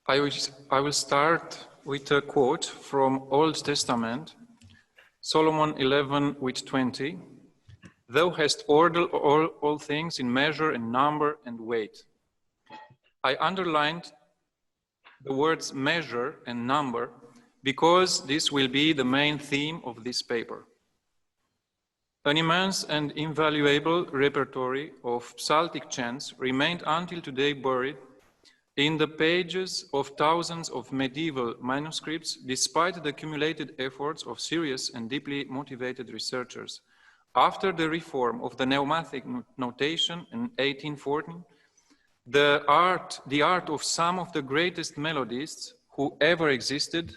I will start with a quote from Old Testament, Solomon 11:20. Thou hast ordered all things in measure and number and weight. I underlined the words measure and number because this will be the main theme of this paper. An immense and invaluable repertory of psaltic chants remained until today buried in the pages of thousands of medieval manuscripts, despite the accumulated efforts of serious and deeply motivated researchers. After the reform of the neumatic notation in 1814, the art of some of the greatest melodists who ever existed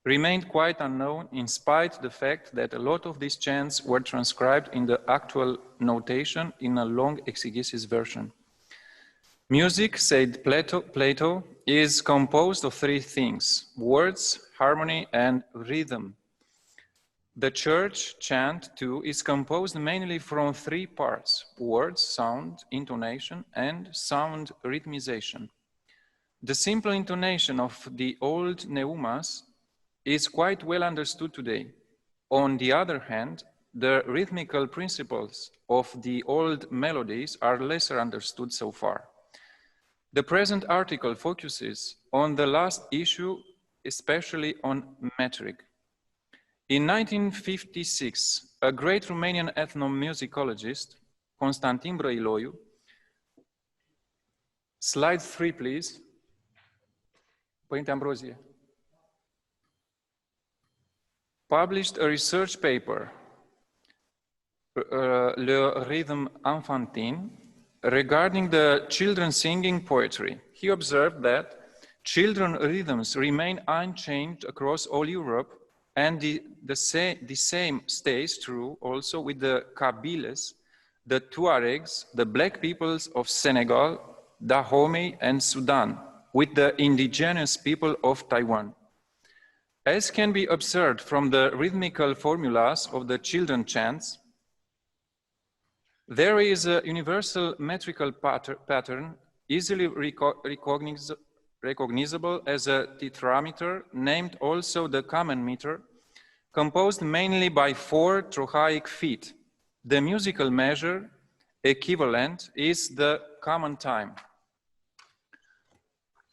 remained quite unknown, in spite of the fact that a lot of these chants were transcribed in the actual notation in a long exegesis version. Music, said Plato, is composed of three things: words, harmony, and rhythm. The church chant, too, is composed mainly from three parts: words, sound, intonation, and sound rhythmization. The simple intonation of the old neumas is quite well understood today. On the other hand, the rhythmical principles of the old melodies are lesser understood so far. The present article focuses on the last issue, especially on metric. In 1956, a great Romanian ethnomusicologist, Constantin Brăiloiu, slide 3, please. Părinte Ambrozie. Published a research paper, Le Rhythm Infantine, regarding the children singing poetry. He observed that children rhythms remain unchanged across all Europe, and the same stays true also with the Kabyles, the Tuaregs, the black peoples of Senegal, Dahomey, and Sudan, with the indigenous people of Taiwan. As can be observed from the rhythmical formulas of the children chants, there is a universal metrical pattern easily recognizable as a tetrameter, named also the common meter, composed mainly by 4 trochaic feet. The musical measure equivalent is the common time.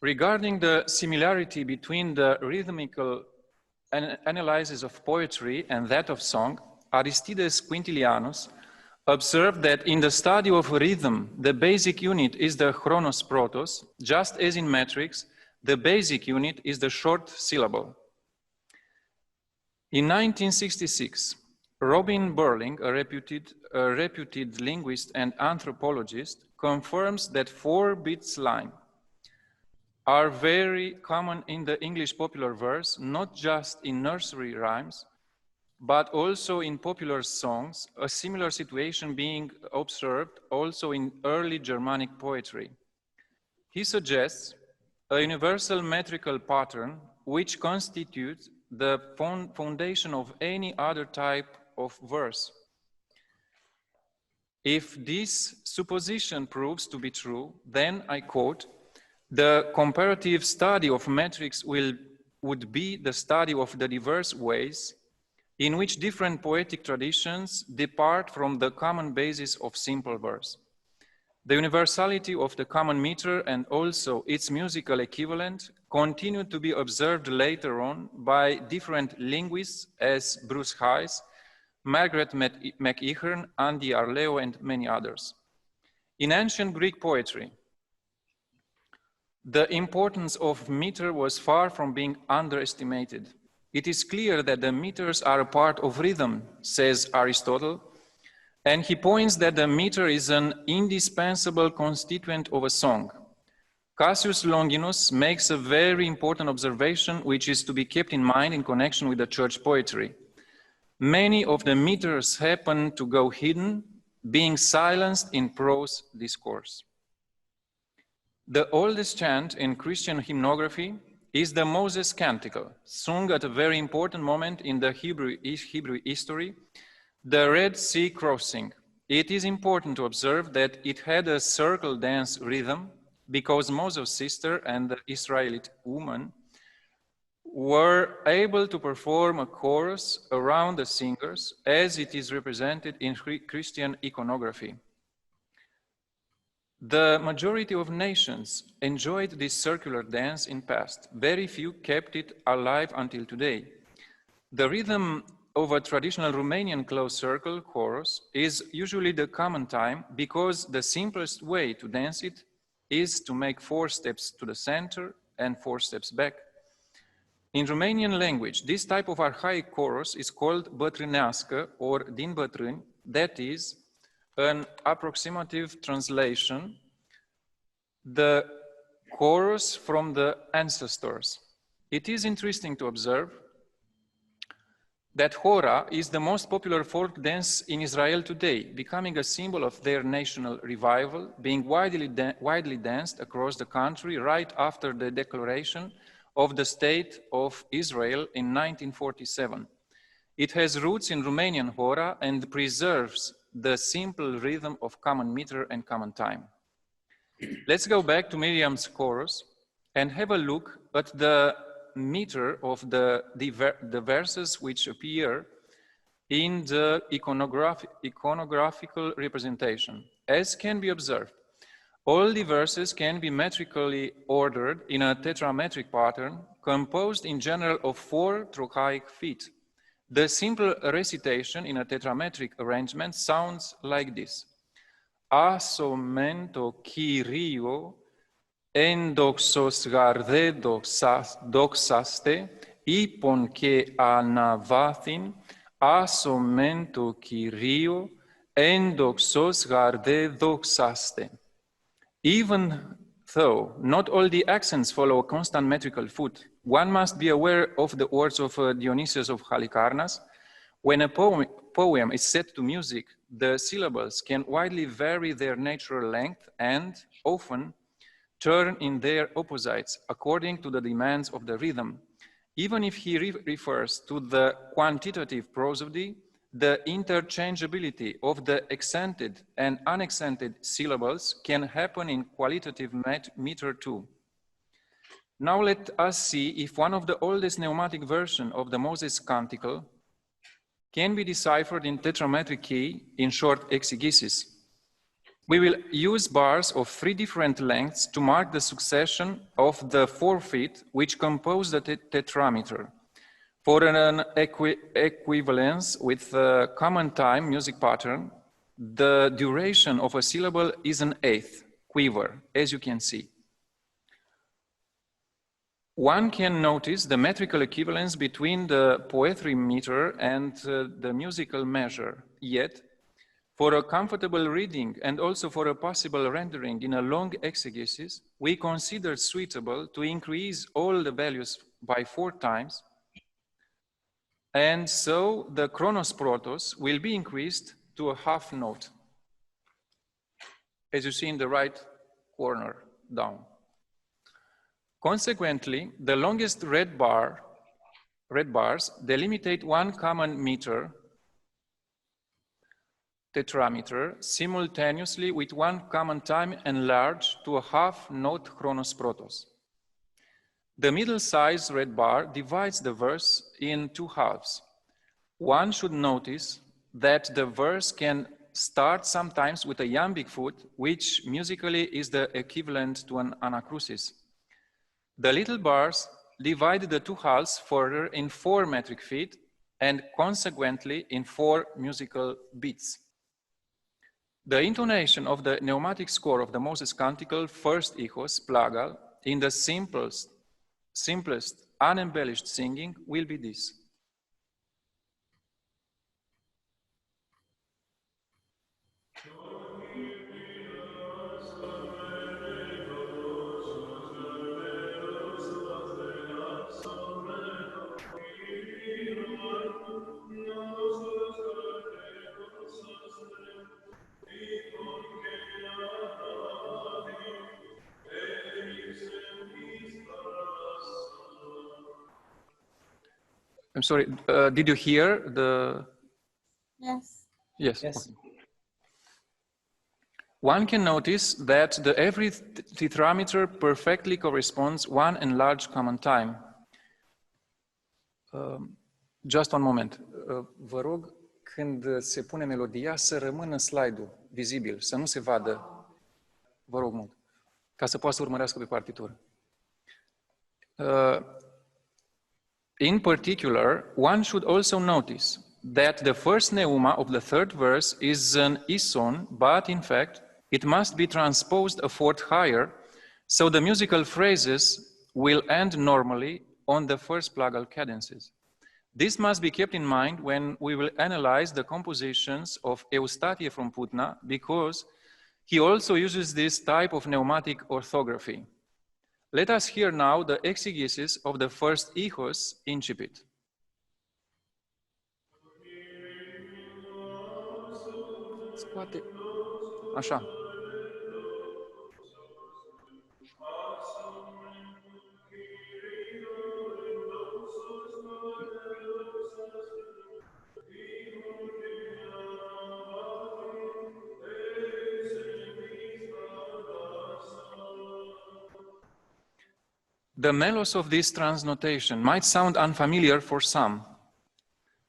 Regarding the similarity between the rhythmical analysis of poetry and that of song, Aristides Quintilianus observed that in the study of rhythm, the basic unit is the chronos protos, just as in metrics, the basic unit is the short syllable. In 1966, Robin Burling, a reputed linguist and anthropologist, confirms that 4-bit line are very common in the English popular verse, not just in nursery rhymes, but also in popular songs, a similar situation being observed also in early Germanic poetry. He suggests a universal metrical pattern which constitutes the foundation of any other type of verse. If this supposition proves to be true, then, I quote, the comparative study of metrics would be the study of the diverse ways in which different poetic traditions depart from the common basis of simple verse. The universality of the common meter and also its musical equivalent continued to be observed later on by different linguists as Bruce Hayes, Margaret McEachern, Andy Arleo, and many others. In ancient Greek poetry, the importance of meter was far from being underestimated. It is clear that the meters are a part of rhythm, says Aristotle, and he points that the meter is an indispensable constituent of a song. Cassius Longinus makes a very important observation which is to be kept in mind in connection with the church poetry. Many of the meters happen to go hidden, being silenced in prose discourse. The oldest chant in Christian hymnography is the Moses Canticle, sung at a very important moment in the Hebrew history, the Red Sea crossing. It is important to observe that it had a circle dance rhythm, because Moses' sister and the Israelite woman were able to perform a chorus around the singers as it is represented in Christian iconography. The majority of nations enjoyed this circular dance in past. Very few kept it alive until today. The rhythm of a traditional Romanian closed circle chorus is usually the common time because the simplest way to dance it is to make 4 steps to the center and 4 steps back. In Romanian language, this type of archaic chorus is called bătrânească or din bătrâni, that is, an approximative translation, the chorus from the ancestors. It is interesting to observe that hora is the most popular folk dance in Israel today, becoming a symbol of their national revival, being widely danced across the country right after the declaration of the State of Israel in 1947. It has roots in Romanian hora and preserves the simple rhythm of common meter and common time. Let's go back to Miriam's chorus and have a look at the meter of the verses which appear in the iconographical representation. As can be observed, all the verses can be metrically ordered in a tetrametric pattern composed in general of 4 trochaic feet. The simple recitation in a tetrametric arrangement sounds like this. Asomento Kyrio endoxos garde doxaste ipon ke anavathin asomento Kyrio endoxos garde doxaste. Even though not all the accents follow a constant metrical foot, one must be aware of the words of Dionysius of Halicarnas. When a poem is set to music, the syllables can widely vary their natural length and often turn in their opposites according to the demands of the rhythm. Even if he refers to the quantitative prosody, the interchangeability of the accented and unaccented syllables can happen in qualitative meter too. Now let us see if one of the oldest pneumatic versions of the Moses Canticle can be deciphered in tetrametric key in short exegesis. We will use bars of 3 different lengths to mark the succession of the 4 feet which compose the tetrameter. For an equivalence with the common time music pattern, the duration of a syllable is an 1/8 quiver, as you can see. One can notice the metrical equivalence between the poetry meter and the musical measure. Yet, for a comfortable reading and also for a possible rendering in a long exegesis, we consider suitable to increase all the values by 4 times. And so the chronos protos will be increased to a 1/2 note, as you see in the right corner down. Consequently, the longest red bars delimitate one common meter, tetrameter, simultaneously with one common time enlarged to a 1/2 note chronos protos. The middle-sized red bar divides the verse in 2 halves. One should notice that the verse can start sometimes with a iambic foot, which musically is the equivalent to an anacrusis. The little bars divide the 2 halves further in 4 metric feet and consequently in 4 musical beats. The intonation of the pneumatic score of the Moses Canticle, first ichos, plagal, in the simplest unembellished singing will be this. I'm sorry, did you hear the... Yes. Yes. Yes. Okay. One can notice that every tetrameter perfectly corresponds one enlarged common time. Just one moment. Vă rog, când se pune melodia, să rămână slide-ul vizibil, să nu se vadă. Vă rog mult, ca să poată să urmărească pe partitură. In particular, one should also notice that the first neuma of the third verse is an ison, but in fact, it must be transposed a fourth higher, so the musical phrases will end normally on the first plagal cadences. This must be kept in mind when we will analyze the compositions of Eustache from Putna, because he also uses this type of neumatic orthography. Let us hear now the exegesis of the first ichos incipit. Scoate. Așa. The melos of this transnotation might sound unfamiliar for some,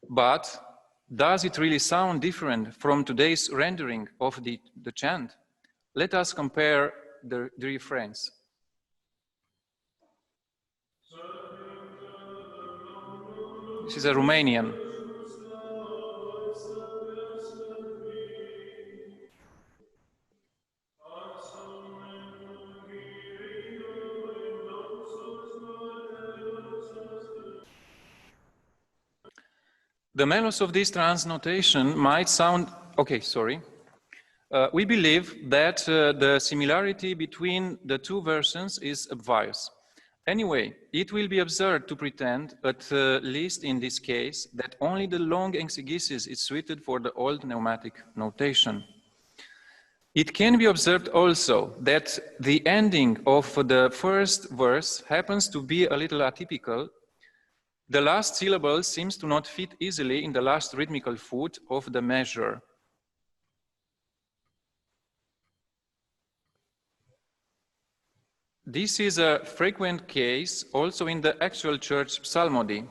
but does it really sound different from today's rendering of the chant? Let us compare the refrains. This is a Romanian. The melos of this transnotation might sound, we believe that the similarity between the two versions is obvious. Anyway, it will be absurd to pretend, at least in this case, that only the long exegesis is suited for the old pneumatic notation. It can be observed also that the ending of the first verse happens to be a little atypical. The last syllable seems to not fit easily in the last rhythmical foot of the measure. This is a frequent case also in the actual church psalmody.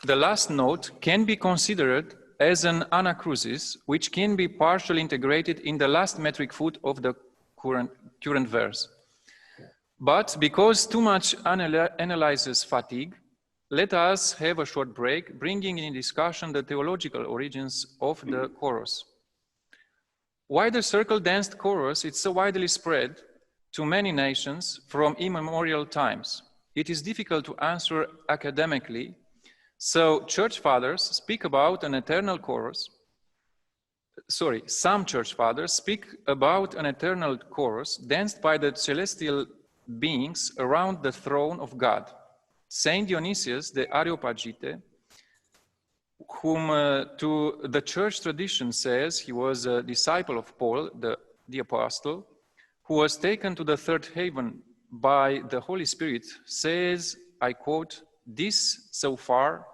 The last note can be considered as an anacrusis, which can be partially integrated in the last metric foot of the current verse. But because too much analyzes fatigue, let us have a short break, bringing in discussion the theological origins of the chorus. Why the circle-danced chorus is so widely spread to many nations from immemorial times? It is difficult to answer academically, so church fathers speak about an eternal chorus. Some church fathers speak about an eternal chorus danced by the celestial beings around the throne of God. Saint Dionysius the Areopagite, whom to the church tradition says he was a disciple of Paul, the apostle, who was taken to the third heaven by the Holy Spirit, says, I quote, "This so far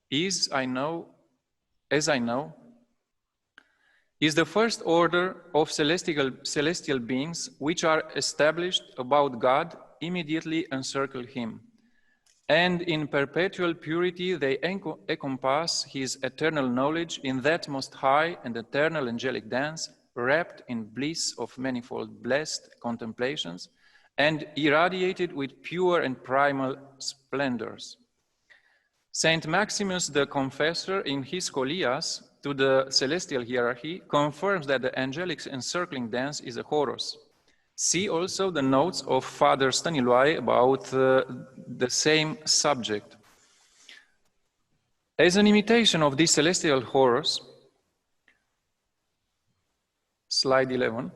is, as I know, is the first order of celestial beings which are established about God, immediately encircle him. And in perpetual purity they encompass his eternal knowledge in that most high and eternal angelic dance, wrapped in bliss of manifold blessed contemplations, and irradiated with pure and primal splendors." Saint Maximus the Confessor, in his Scholias to the celestial hierarchy, confirms that the angelic encircling dance is a chorus. See also the notes of Father Staniloae about the same subject. As an imitation of this celestial chorus, slide 11,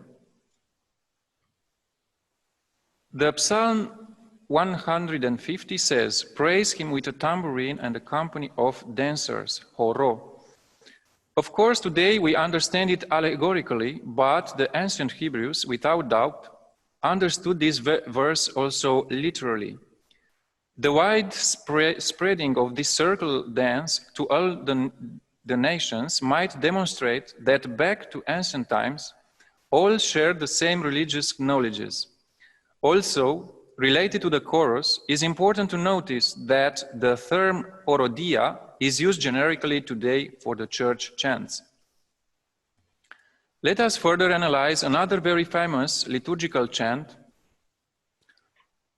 the Psalm 150 says, "Praise him with a tambourine and a company of dancers," horo. Of course, today we understand it allegorically, but the ancient Hebrews, without doubt, understood this verse also literally. The wide spreading of this circle dance to all the nations might demonstrate that back to ancient times, all share the same religious knowledges. Also, related to the chorus, it is important to notice that the term orodia is used generically today for the church chants. Let us further analyze another very famous liturgical chant,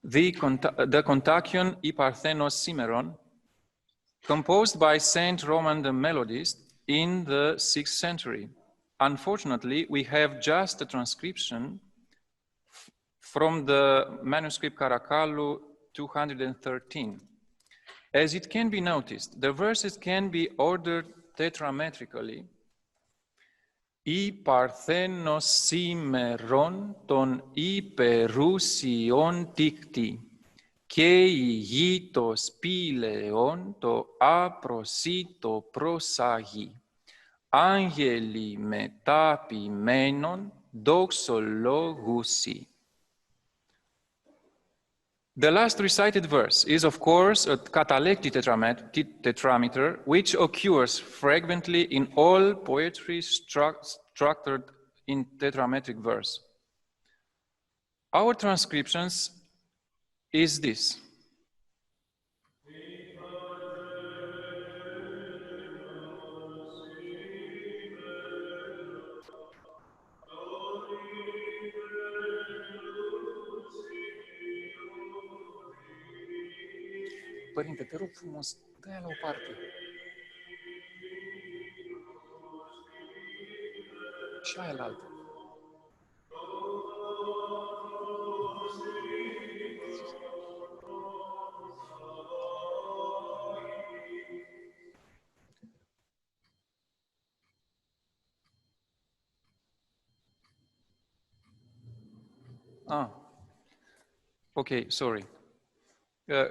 the Kontakion I Parthenos Simeron, composed by Saint Roman the Melodist in the 6th century. Unfortunately, we have just a transcription from the manuscript Caracalu 213. As it can be noticed, the verses can be ordered tetrametrically. I Parthenos Simeron ton Iperusion Ticti, Kei Yitos Pileon to Aprosito Prosagi, Angeli Metapi Menon Doxologusi. The last recited verse is, of course, a catalectic tetrameter, which occurs frequently in all poetry structured in tetrametric verse. Our transcriptions is this. Părinte, te rog frumos, dă-i la o parte. Și aia la altă. Okay, sorry.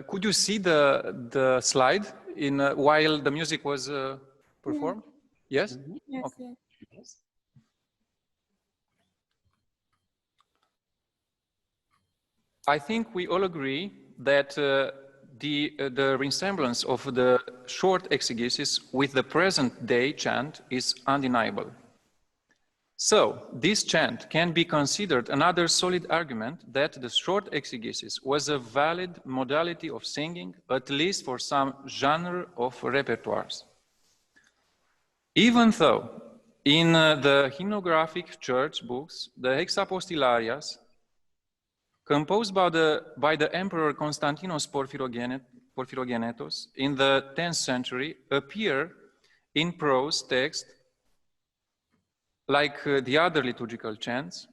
Could you see the slide in while the music was performed? Yes? Yes. Okay. Yes. I think we all agree that the resemblance of the short exegesis with the present day chant is undeniable. So, this chant can be considered another solid argument that the short exegesis was a valid modality of singing, at least for some genre of repertoires. Even though in the hymnographic church books, the hexapostillarias, composed by the Emperor Constantinos Porphyrogenetos in the 10th century, appear in prose text like the other liturgical chants.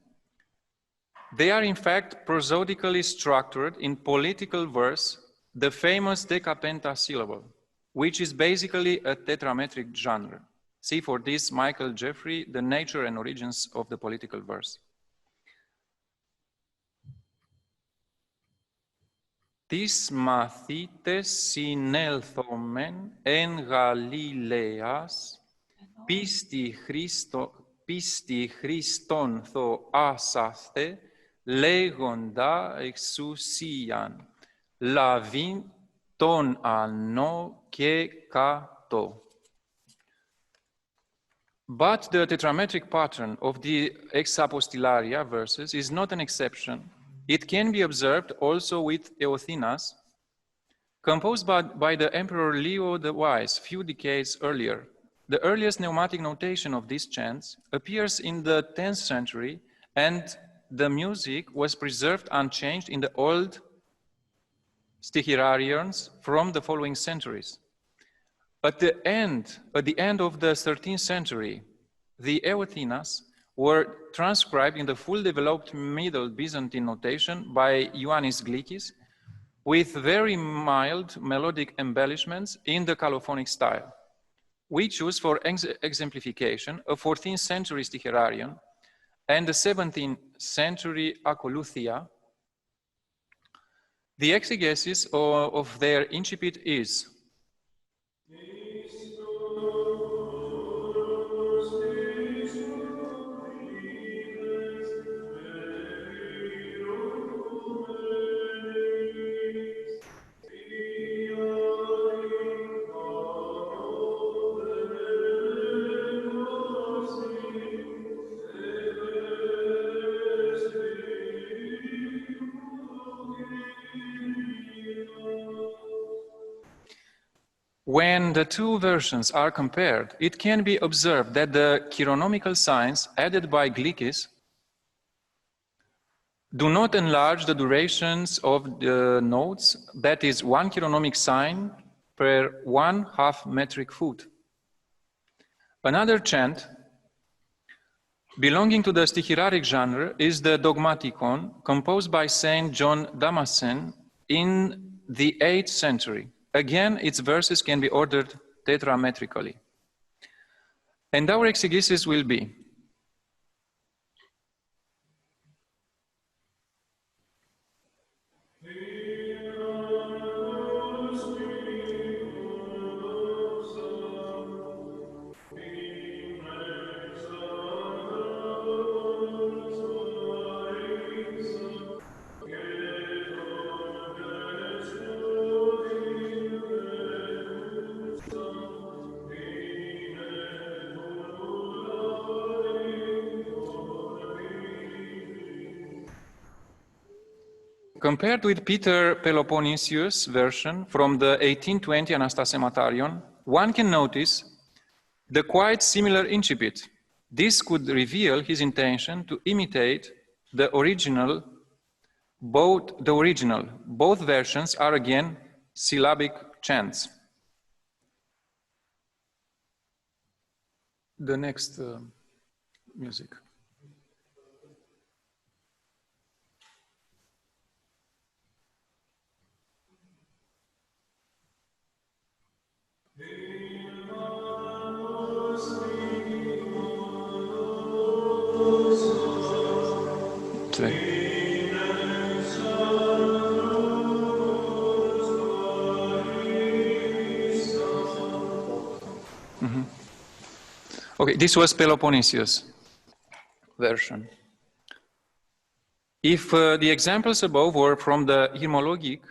They are in fact prosodically structured in political verse, the famous decapentasyllable, which is basically a tetrametric genre. See for this Michael Jeffrey, The Nature and Origins of the Political Verse. Tis mathites sinelthomen en Galileas, pisti Christon tho asathe, legonda exousian, lavin ton anno ke kato. But the tetrametric pattern of the hexapostillaria verses is not an exception. It can be observed also with Eothinas, composed by the Emperor Leo the Wise few decades earlier. The earliest pneumatic notation of these chants appears in the 10th century, and the music was preserved unchanged in the old stihirarions from the following centuries. At the end of the 13th century, the Eothinas were transcribed in the full developed Middle Byzantine notation by Ioannis Glikis with very mild melodic embellishments in the colophonic style. We choose for exemplification a 14th century stihirarion and a 17th century acoluthia. The exegesis of their incipit is When the two versions are compared, it can be observed that the chironomical signs added by Glickis do not enlarge the durations of the notes, that is, one chironomic sign per 1/2 metric foot. Another chant belonging to the stihiraric genre is the Dogmaticon, composed by Saint John Damascene in the 8th century. Again, its verses can be ordered tetrametrically. And our exegesis will be: compared with Peter Peloponnesius' version from the 1820 Anastasematarion, one can notice the quite similar incipit. This could reveal his intention to imitate the original. Both versions are again syllabic chants. The next music. Okay, this was Peloponnesius' version. If the examples above were from the hymnologic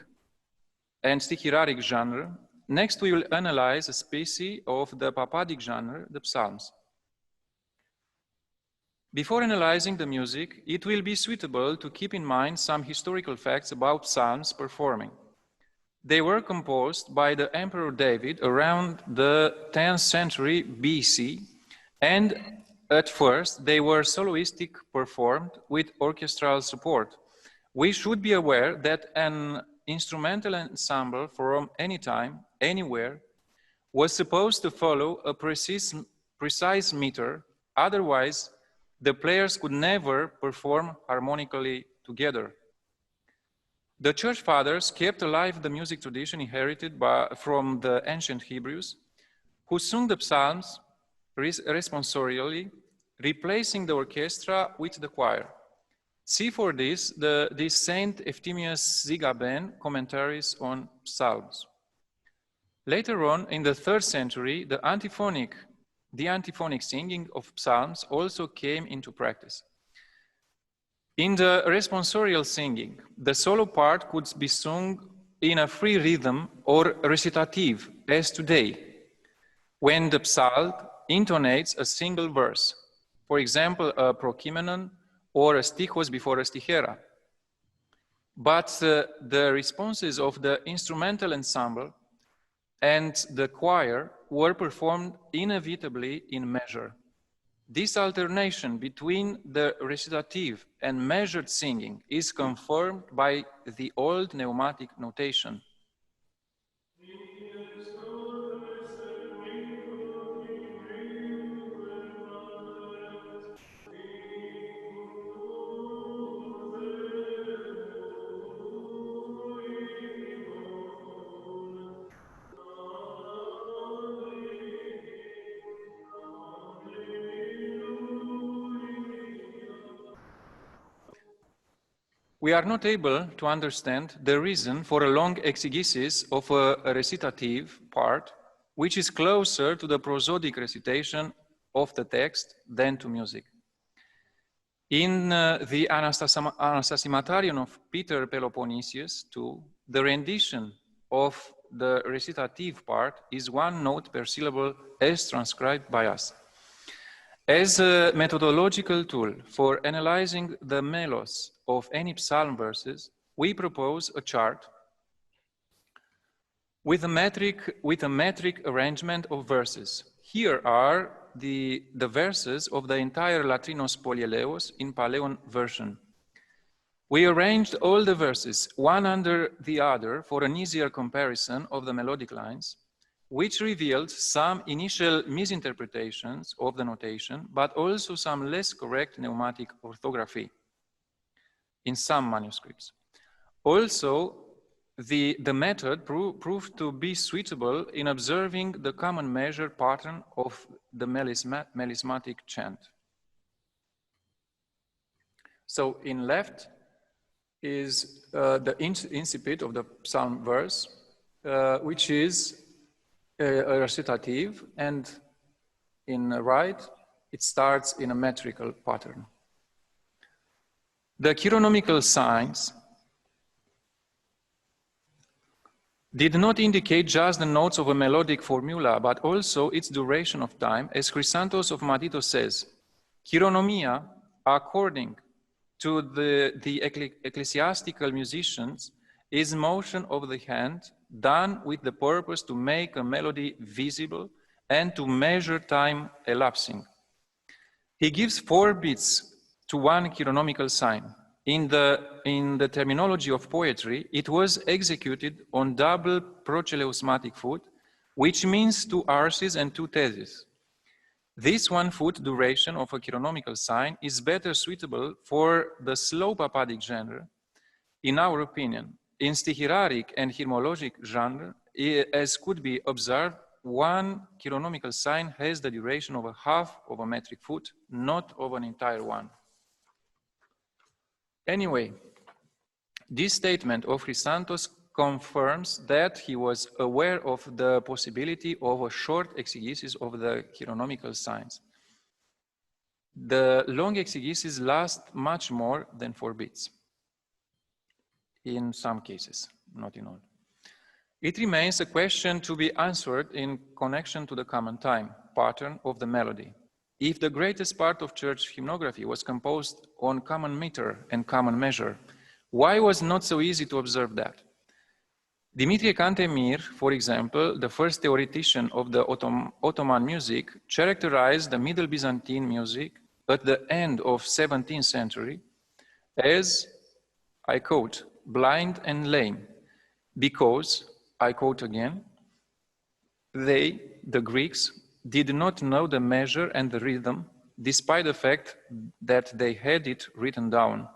and stihiraric genre, next we will analyze a species of the papadic genre, the psalms. Before analyzing the music, it will be suitable to keep in mind some historical facts about psalms performing. They were composed by the Emperor David around the 10th century BC, and at first they were soloistic, performed with orchestral support. We should be aware that an instrumental ensemble from any time, anywhere, was supposed to follow a precise meter, otherwise the players could never perform harmonically together. The Church Fathers kept alive the music tradition inherited from the ancient Hebrews, who sung the psalms responsorially, replacing the orchestra with the choir. See for this the Saint Efthymius Zigaben commentaries on psalms. Later on, in the 3rd century, the antiphonic singing of psalms also came into practice. In the responsorial singing, the solo part could be sung in a free rhythm or recitative, as today, when the psalt intonates a single verse, for example, a prokimenon or a stichos before a stihera. But the responses of the instrumental ensemble and the choir were performed inevitably in measure. This alternation between the recitative and measured singing is confirmed by the old pneumatic notation. We are not able to understand the reason for a long exegesis of a recitative part, which is closer to the prosodic recitation of the text than to music. In the Anastasematarion of Peter Peloponnesius, too, the rendition of the recitative part is one note per syllable as transcribed by us. As a methodological tool for analyzing the melos of any psalm verses, we propose a chart with a metric arrangement of verses. Here are the verses of the entire Latrinos Polieleos in Paleon version. We arranged all the verses one under the other for an easier comparison of the melodic lines, which revealed some initial misinterpretations of the notation, but also some less correct pneumatic orthography in some manuscripts. Also, the method proved to be suitable in observing the common measure pattern of the melismatic chant. So in left is the incipit of the psalm verse, which is a recitative, and in the right, it starts in a metrical pattern. The chironomical signs did not indicate just the notes of a melodic formula, but also its duration of time, as Chrysanthos of Matito says, chironomia, according to the ecclesiastical musicians, is motion of the hand done with the purpose to make a melody visible and to measure time elapsing. He gives 4 beats to one chironomical sign. In the terminology of poetry, it was executed on double procheleusmatic foot, which means 2 arses and 2 theses. This 1 foot duration of a chironomical sign is better suitable for the slow papadic genre, in our opinion. In stihiraric and hymnologic genre, as could be observed, 1 chironomical sign has the duration of a half of a metric foot, not of an entire one. Anyway, this statement of Chrysanthos confirms that he was aware of the possibility of a short exegesis of the chironomical signs. The long exegesis lasts much more than 4 beats, in some cases, not in all. It remains a question to be answered in connection to the common time pattern of the melody. If the greatest part of church hymnography was composed on common meter and common measure, why was it not so easy to observe that? Dimitrie Cantemir, for example, the first theoretician of the Ottoman music, characterized the Middle Byzantine music at the end of 17th century as, I quote, blind and lame, because, I quote again, they, the Greeks, did not know the measure and the rhythm, despite the fact that they had it written down.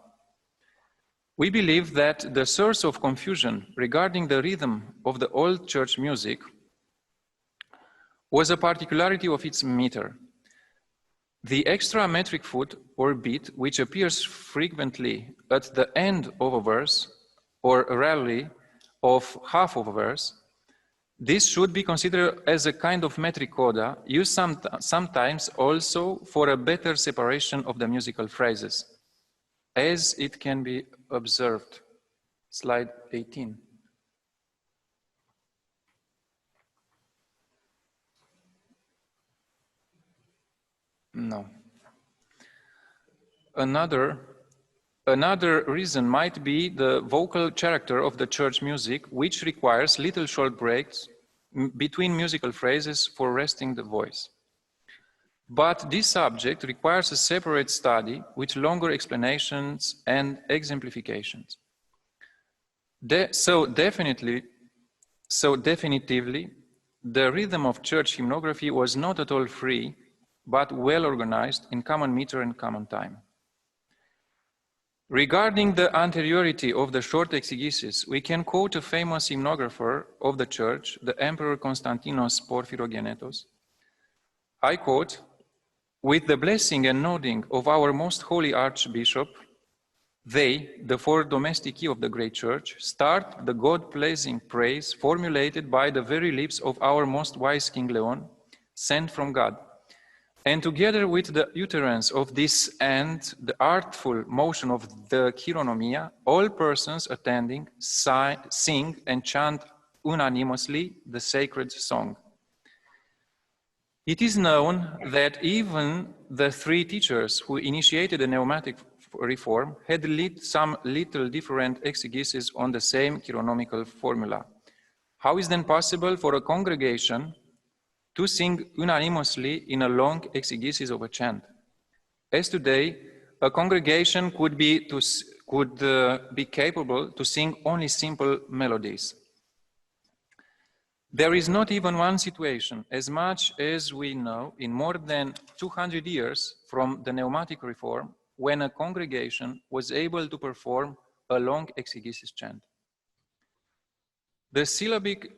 We believe that the source of confusion regarding the rhythm of the old church music was a particularity of its meter. The extra metric foot or beat, which appears frequently at the end of a verse, or rarely of half of a verse, this should be considered as a kind of metric coda, used sometimes also for a better separation of the musical phrases, as it can be observed. Slide 18. No. Another reason might be the vocal character of the church music, which requires little short breaks between musical phrases for resting the voice. But this subject requires a separate study with longer explanations and exemplifications. So definitively, the rhythm of church hymnography was not at all free, but well organized in common meter and common time. Regarding the anteriority of the short exegesis, we can quote a famous hymnographer of the church, the Emperor Constantinos Porphyrogenetos. I quote, "With the blessing and nodding of our most holy Archbishop, they, the 4 domestici of the great church, start the God-pleasing praise formulated by the very lips of our most wise King Leon, sent from God. And together with the utterance of this and the artful motion of the chironomia, all persons attending sing and chant unanimously the sacred song. It is known that even the 3 teachers who initiated the pneumatic reform had some little different exegesis on the same chironomical formula. How is then possible for a congregation to sing unanimously in a long exegesis of a chant? As today, a congregation could be capable to sing only simple melodies. There is not even one situation, as much as we know, in more than 200 years from the pneumatic reform, when a congregation was able to perform a long exegesis chant. The syllabic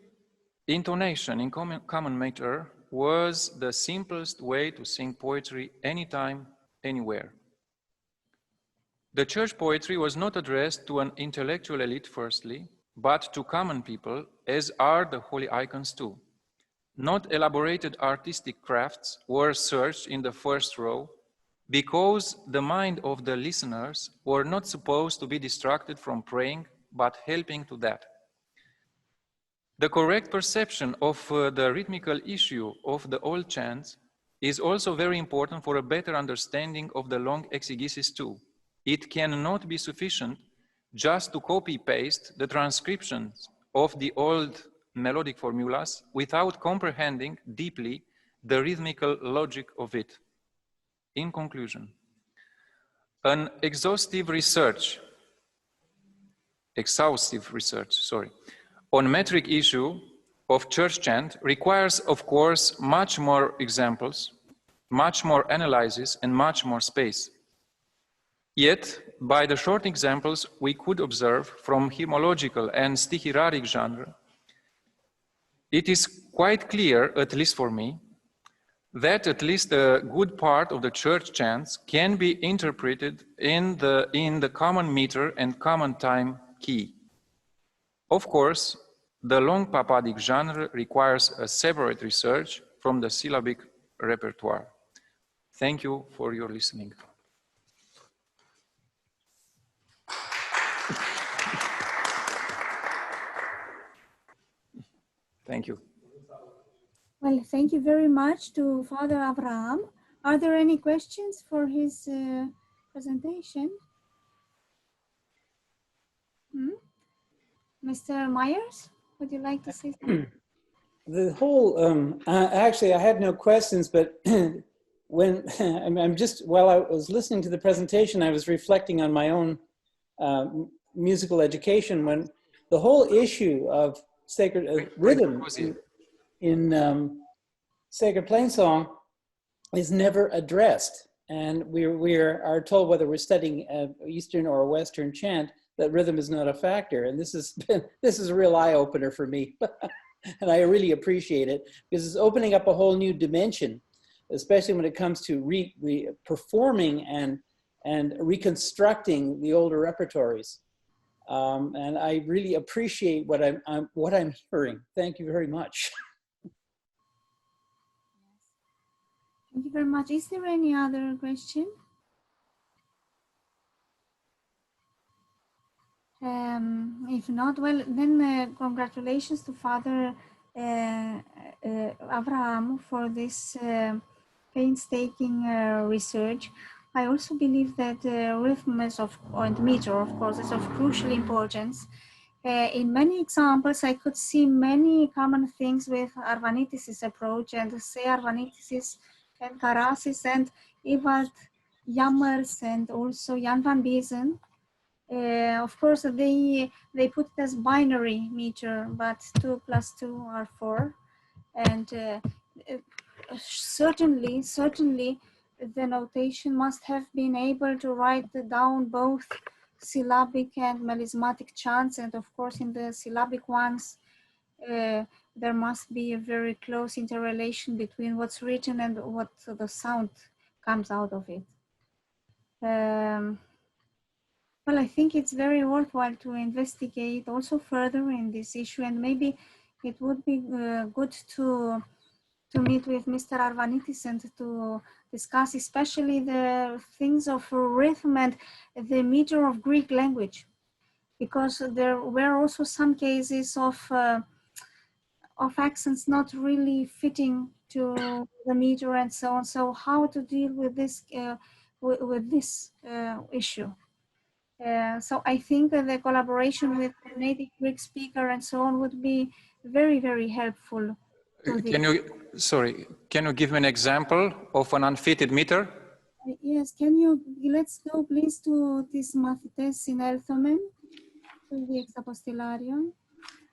intonation in common meter was the simplest way to sing poetry anytime, anywhere. The church poetry was not addressed to an intellectual elite firstly, but to common people, as are the holy icons too. Not elaborated artistic crafts were searched in the first row, because the mind of the listeners were not supposed to be distracted from praying, but helping to that. The correct perception of the rhythmical issue of the old chants is also very important for a better understanding of the long exegesis too. It cannot be sufficient just to copy-paste the transcriptions of the old melodic formulas without comprehending deeply the rhythmical logic of it. In conclusion, an exhaustive research, on metric issue of church chant requires, of course, much more examples, much more analysis, and much more space. Yet, by the short examples we could observe from hymnological and stihiradic genre, it is quite clear, at least for me, that at least a good part of the church chants can be interpreted in the common meter and common time key. Of course, the long papadic genre requires a separate research from the syllabic repertoire. Thank you for your listening. Thank you. Well, thank you very much to Father Avraam. Are there any questions for his presentation? Mr. Myers, would you like to say something? The whole, actually, I had no questions, but when while I was listening to the presentation, I was reflecting on my own musical education when the whole issue of sacred rhythm in sacred plainsong is never addressed. And we are told, whether we're studying Eastern or Western chant, that rhythm is not a factor. And this is a real eye-opener for me. And I really appreciate it, because it's opening up a whole new dimension, especially when it comes to performing and reconstructing the older repertories. And I really appreciate what I'm hearing. Thank you very much. Thank you very much. Is there any other question? If not, well, then congratulations to Father Avraam for this painstaking research. I also believe that rhythm and meter, of course, is of crucial importance. In many examples, I could see many common things with Arvanitis' approach, and say Arvanitis and Karasis and Ewald Jammers and also Jan van Bezen. Of course, they put it as binary meter, but 2 + 2 are 4. And certainly, the notation must have been able to write down both syllabic and melismatic chants. And of course, in the syllabic ones, there must be a very close interrelation between what's written and what the sound comes out of it. Well, I think it's very worthwhile to investigate also further in this issue, and maybe it would be good to meet with Mr. Arvanitis and to discuss especially the things of rhythm and the meter of Greek language, because there were also some cases of accents not really fitting to the meter and so on. So how to deal with this issue? So I think that the collaboration with a native Greek speaker and so on would be very, very helpful to this. Can you give me an example of an unfitted meter? Yes, let's go please to this Mathetes in Elthomen, to the Exapostillarium.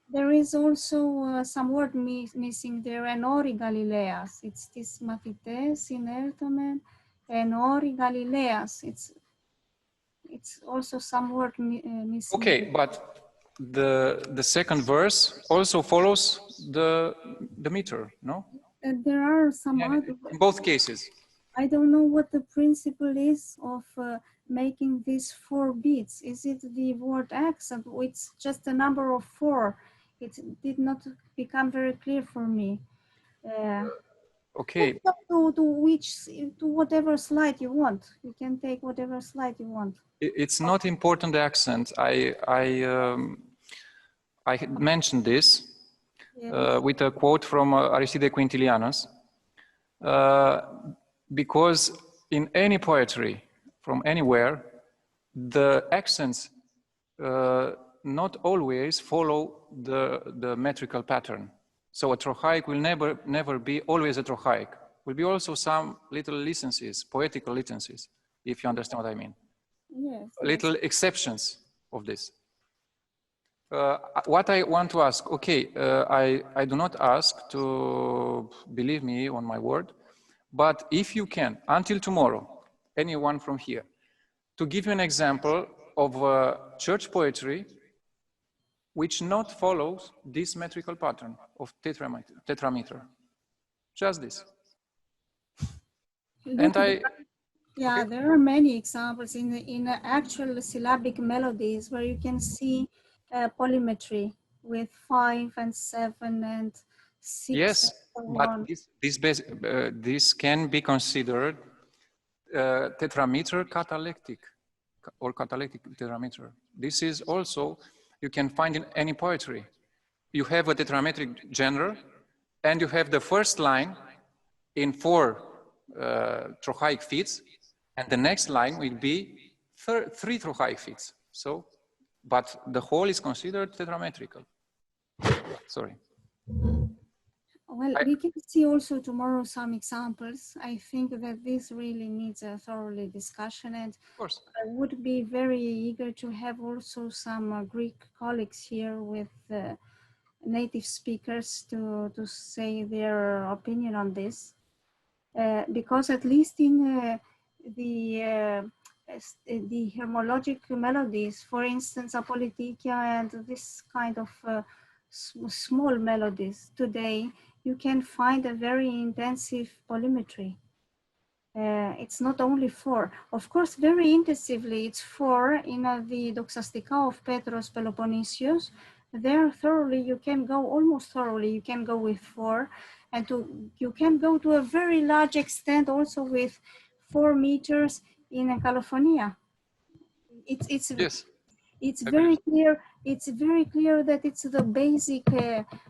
There is also some word missing there, Enori Galileas. It's this Mathetes in Elthomen, Enori Galileas. It's also some word missing. Okay, but the second verse also follows the meter, no? There are some other. In both cases. I don't know what the principle is of making these 4 beats. Is it the word accent? It's just a number of 4. It did not become very clear for me. Okay. To whatever slide you want. You can take whatever slide you want. It's not important, the accent. I mentioned this with a quote from Aristide Quintilianus. Because in any poetry from anywhere, the accents not always follow the metrical pattern. So a trochaic will never be always a trochaic. Will be also some little licenses, poetical licenses, if you understand what I mean. Yes. Little exceptions of this. What I want to ask, okay, I do not ask to believe me on my word, but if you can, until tomorrow, anyone from here, to give you an example of church poetry which not follows this metrical pattern of tetrameter. Just this. Yeah, there are many examples in actual syllabic melodies where you can see polymetry with 5 and 7 and 6. Yes, but this can be considered tetrameter catalectic or catalectic tetrameter. This is also, you can find in any poetry. You have a tetrametric genre and you have the first line in 4 trochaic fits, and the next line will be 3 trochaic fits. So, but the whole is considered tetrametrical. Sorry. Well, we can see also tomorrow some examples. I think that this really needs a thorough discussion, and of course, I would be very eager to have also some Greek colleagues here with native speakers to say their opinion on this. Because at least in the hymnologic melodies, for instance, Apolitikia and this kind of small melodies today, you can find a very intensive polymetry. It's not only 4. Of course, very intensively, it's 4 in the Doxastica of Petros Peloponnesius. There thoroughly, you can go, almost thoroughly, you can go with 4. And you can go to a very large extent also with 4 meters in a Calophonia. It's very clear. It's very clear that it's the basic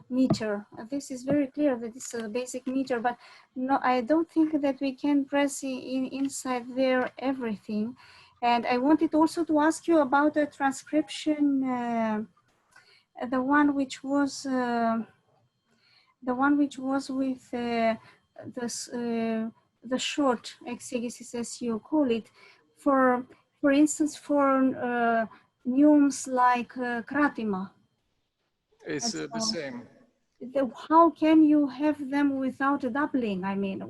meter. This is very clear that it's a basic meter. But no, I don't think that we can press inside there everything. And I wanted also to ask you about the transcription, the one which was with the short exegesis, as you call it, for instance, for neumes like kratima. It's the same. How can you have them without a doubling? I mean,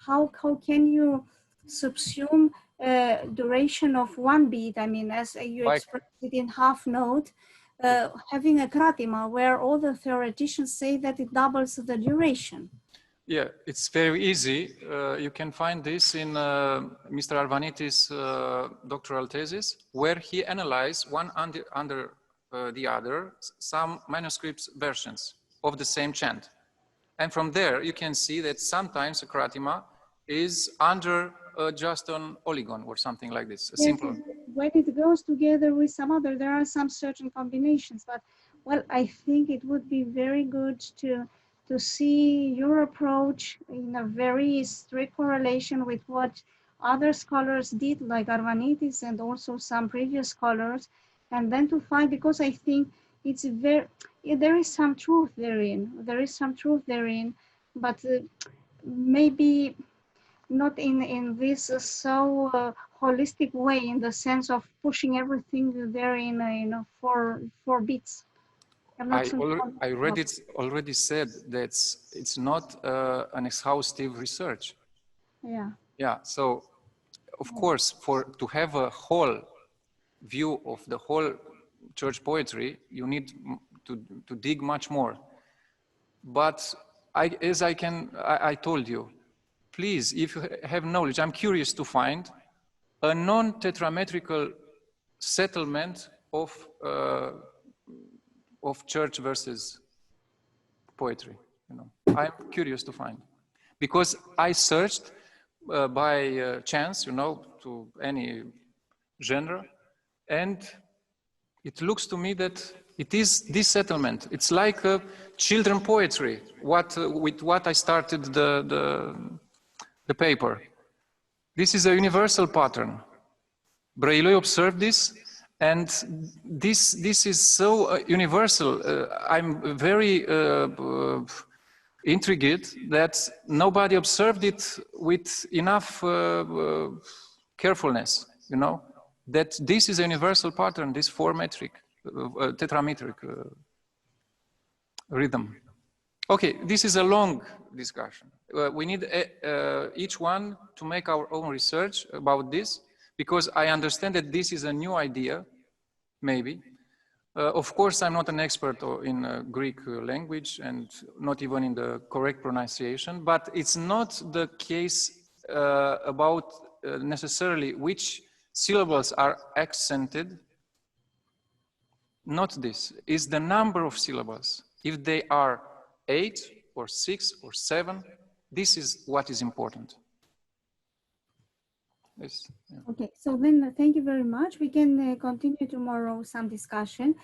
how can you subsume duration of 1 beat? I mean, as you expressed it in half note, having a kratima where all the theoreticians say that it doubles the duration. Yeah, it's very easy. You can find this in Mr. Arvanitis' doctoral thesis, where he analyzed one under the other some manuscripts versions of the same chant. And from there, you can see that sometimes a kratima is under just an oligon or something like this, a simple. When it goes together with some other, there are some certain combinations, but well, I think it would be very good to see your approach in a very strict correlation with what other scholars did, like Arvanitis and also some previous scholars, and then to find, because I think it's there is some truth therein. There is some truth therein, but maybe not in this so holistic way, in the sense of pushing everything there in four bits. I already said that it's not an exhaustive research. Yeah. Yeah. So, of course, to have a whole view of the whole church poetry, you need to dig much more. But I told you, please, if you have knowledge, I'm curious to find a non-tetrametrical settlement of church versus poetry. I'm curious to find, because I searched by chance, to any genre, and it looks to me that it is this settlement. It's like a children poetry. With what I started the paper. This is a universal pattern. Brăiloi observed this, and this is so universal. I'm very intrigued that nobody observed it with enough carefulness, that this is a universal pattern, this four-metric, tetrametric rhythm. Okay, this is a long discussion. We need each one to make our own research about this, because I understand that this is a new idea, maybe. Of course, I'm not an expert in Greek language and not even in the correct pronunciation, but it's not the case about necessarily which syllables are accented. Not this, is the number of syllables. If they are 8 or 6 or 7, this is what is important. Yes, yeah. Okay, so then thank you very much. We can continue tomorrow some discussion.